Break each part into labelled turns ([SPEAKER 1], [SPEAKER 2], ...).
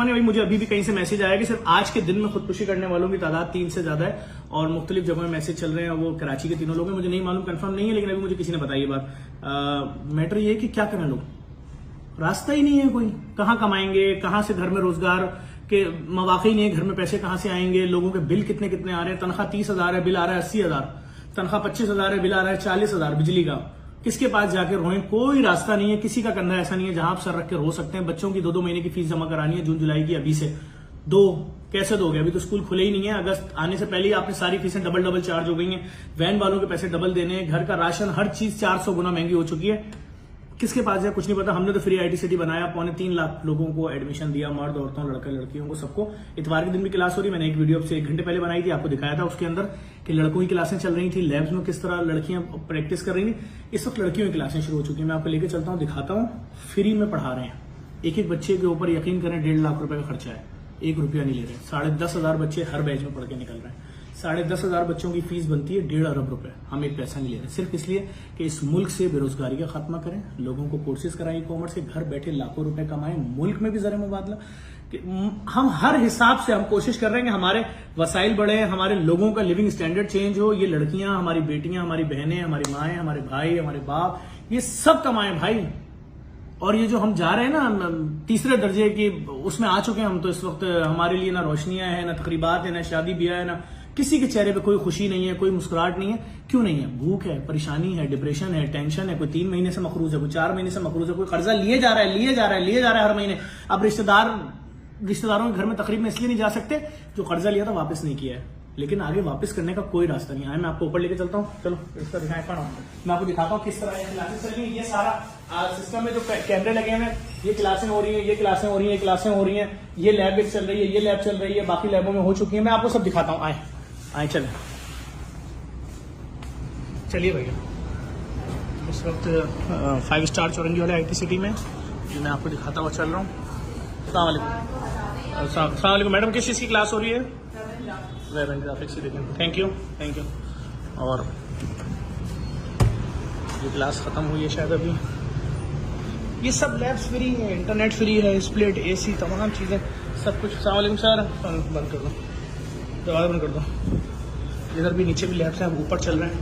[SPEAKER 1] भाई मुझे अभी भी कहीं से मैसेज आया कि सिर्फ आज के दिन में खुदकुशी करने वालों की तादाद 3 से ज्यादा है और मुख्तलिफ जगहों में मैसेज चल रहे हैं। वो कराची के तीनों लोग हैं, मुझे नहीं मालूम, कंफर्म नहीं है, लेकिन अभी मुझे किसी ने बताई ये बात। मैटर ये है कि क्या करें लोग, रास्ता ही नहीं है कोई, कहाँ कमाएंगे, कहाँ से घर में रोजगार के मौके ही नहीं है, घर में पैसे कहाँ से आएंगे, लोगों के बिल कितने कितने आ रहे हैं, तनख्वाह 30,000 है, बिल आ रहा है 80,000, तनख्वाह 25,000 है, बिल आ रहा है 40,000 बिजली का। किसके पास जाके रोएं, कोई रास्ता नहीं है, किसी का कंधा ऐसा नहीं है जहां आप सर रख के रो सकते हैं। बच्चों की 2-2 महीने की फीस जमा करानी है जून जुलाई की, अभी से कैसे दोगे? अभी तो स्कूल खुले ही नहीं है, अगस्त आने से पहले ही आपने सारी फीसें डबल चार्ज हो गई हैं, वैन वालों के पैसे डबल देने हैं, घर का राशन, हर चीज 400 गुना महंगी हो चुकी है। किसके पास जाए कुछ नहीं पता। हमने तो फ्री ITCT बनाया, 3.25 लाख लोगों को एडमिशन दिया, मर्द औरतों लड़के लड़कियों को सबको। इतवार के दिन भी क्लास हो रही, मैंने एक वीडियो से 1 घंटे पहले बनाई थी, आपको दिखाया था उसके अंदर कि लड़कों की क्लासें चल रही थी, लैब्स में किस तरह लड़कियां प्रैक्टिस कर रही थी। इस वक्त लड़कियों की क्लासें शुरू हो चुकी है, मैं आपको लेकर चलता हूँ, दिखाता हूँ। फ्री में पढ़ा रहे हैं, एक बच्चे के ऊपर यकीन करें 1.5 लाख रुपए का खर्चा है, 1 रुपया नहीं ले रहे। 10,500 बच्चे हर बैच में पढ़ के निकल रहे हैं, 10,500 बच्चों की फीस बनती है 1.5 अरब रुपए। हम एक पैसा नहीं ले रहे, सिर्फ इसलिए कि इस मुल्क से बेरोजगारी का खात्मा करें, लोगों को कोर्सेज कराएं, कॉमर्स के, घर बैठे लाखों रुपए कमाएं, मुल्क में भी ज़र मुबादला। हम हर हिसाब से हम कोशिश कर रहे हैं कि हमारे वसाइल बढ़े, हमारे लोगों का लिविंग स्टैंडर्ड चेंज हो। ये लड़कियां, हमारी बेटियां, हमारी बहनें, हमारी माएं, हमारे भाई, हमारे बाप, ये सब कमाएं भाई। और ये जो हम जा रहे हैं ना तीसरे दर्जे की, उसमें आ चुके हैं हम तो इस वक्त। हमारे लिए ना रोशनियां हैं, ना तकरीबात है, ना शादी ब्याह है, ना किसी के चेहरे पे कोई खुशी नहीं है, कोई मुस्कुराहट नहीं है। क्यों नहीं है? भूख है, परेशानी है, डिप्रेशन है, टेंशन है। कोई 3 महीने से मकरूज है, कोई 4 महीने से मकरूज है, कोई कर्जा लिए जा रहा है हर महीने। अब रिश्तेदारों के घर में तकरीब में इसलिए नहीं जा सकते जो कर्जा लिया था वापस नहीं किया है, लेकिन आगे वापस करने का कोई रास्ता नहीं है। मैं आपको ऊपर लेके चलता हूँ, चलो इसका दिखाएं, मैं आपको दिखाता हूँ किस तरह ये क्लासेस चल रही है। ये सारा सिस्टम में जो कैमरे लगे हैं, ये क्लासें हो रही है, ये क्लासें हो रही है, ये क्लासें हो रही है, ये लैब चल रही है, ये लैब चल रही है, बाकी लैबों में हो चुकी है। मैं आपको सब दिखाता हूँ, आए चलिए भैया। इस वक्त 5 स्टार चौरंगी वाले ITCT में जो मैं आपको दिखाता हुआ चल रहा हूँ। अस्सलाम वालेकुम मैडम, किस चीज़ की क्लास हो रही है? वेब एंड ग्राफिक्स की। देखें, थैंक यू। और ये क्लास ख़त्म हुई है शायद अभी। ये सब लैब्स फ्री है, इंटरनेट फ्री है, स्प्लिट, AC, तमाम चीज़ें, सब कुछ। अस्सलाम वालेकुम सर, बंद कर दो, दरवाज़ा बंद कर दो। इधर भी नीचे भी लैब्स हैं, ऊपर चल रहे हैं।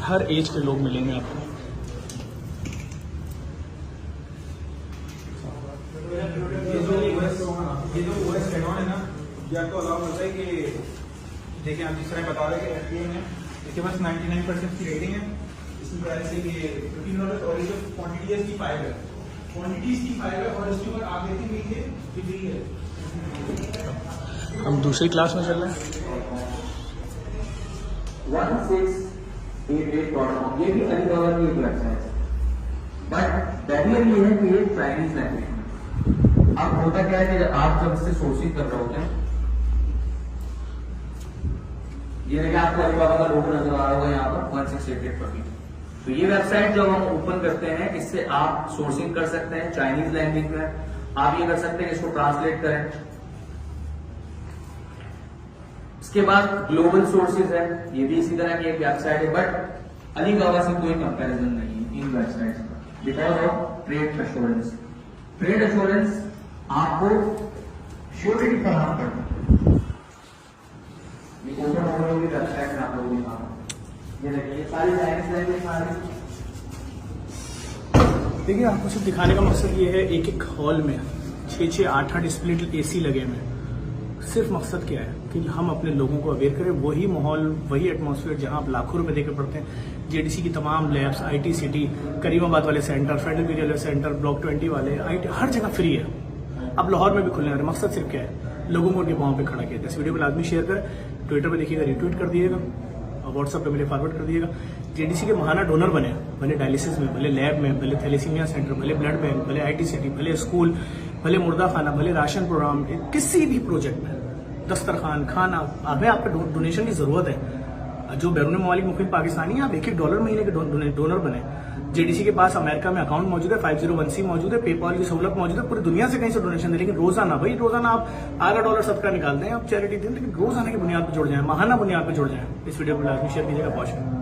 [SPEAKER 1] हर एज के लोग मिलेंगे आपको।
[SPEAKER 2] ये जो OS है ना, ये आपको अलाउ होता है कि देखिए आप जिस तरह बता रहे हैं कि FTA में इसके पास 99% की रेटिंग है। इसी तरह से ये 15 और ये जो क्वांटिटी है इसकी 5 है, क्वांटिटी इसकी 5 है और इसके ऊपर आप देखेंगे ये फ्री है।
[SPEAKER 1] हम दूसरी क्लास में चल रहे हैं।
[SPEAKER 3] 1688.com, ये भी अलीबाबा की एक वेबसाइट है, बट बैरियर ये है कि ये चाइनीज लैंग्वेज है। अब होता क्या है कि आप जब इससे सोर्सिंग कर रहे होते हैं, ये देखिए आपको अलीबाबा का लोगो नजर आ रहा होगा यहाँ पर 1688 पर भी। तो ये वेबसाइट जब हम ओपन करते हैं, इससे आप सोर्सिंग कर सकते हैं चाइनीज लैंग्वेज में। आप ये कर सकते हैं इसको ट्रांसलेट करें। इसके बाद ग्लोबल सोर्सेज है, ये भी इसी तरह की एक वेबसाइट है, बट अलीबाबा से कोई कंपैरिजन नहीं है इन वेबसाइट्स का, because of trade assurance. Trade assurance आपको श्योरिटी फराहम करता है। वेबसाइट में आप लोगों को ये देखिए सारी
[SPEAKER 1] देखिए, आपको सिर्फ दिखाने का मकसद ये है, एक हॉल में 6-6, 8-8 स्प्लिट AC लगे हुए हैं। सिर्फ मकसद क्या है कि हम अपने लोगों को अवेयर करें। वही माहौल, वही एटमॉस्फेयर जहां आप लाखों रुपए देकर पढ़ते हैं। JDC की तमाम लैब्स, ITCT, करीमाबाद वाले सेंटर, फेडरल वाले सेंटर, ब्लॉक 20 वाले, IT, हर जगह फ्री है। अब लाहौर में भी खुलने वाले। मकसद सिर्फ क्या है? लोगों को उनके पाँव पे खड़ा किया। इस वीडियो को लाजमी शेयर करें, ट्विटर पर देखिएगा, रिट्वीट कर दिएगा, और व्हाट्सएप पे मेरे फॉरवर्ड कर दिएगा। JDC के महाना डोनर बने, भले डायलिसिस में, भले लैब में, भले थैलेसीमिया सेंटर, भले ब्लड बैंक, भले ITCT, भले स्कूल, भले मुर्दा खाना, भले राशन प्रोग्राम, किसी भी प्रोजेक्ट में, दस्तरखान, खाना, अगर आपको डोनेशन की जरूरत है जो बैरून ममालिक मुकीम पाकिस्तानी, आप $1 महीने के डोनर बने। जेडीसी के पास अमेरिका में अकाउंट मौजूद है, 501c मौजूद है, पेपॉल की सहूलत मौजूद है, पूरी दुनिया से कहीं से डोनेशन दे, लेकिन रोजाना भाई रोजाना आप $1 सबका निकालते हैं, आप चैरिटी दें, लेकिन रोजाना की बुनियाद पर जुड़ जाए, माहाना बुनियाद पर जुड़ जाए। इस वीडियो को लाजमी शेयर कीजिएगा। बहुत शुक्रिया।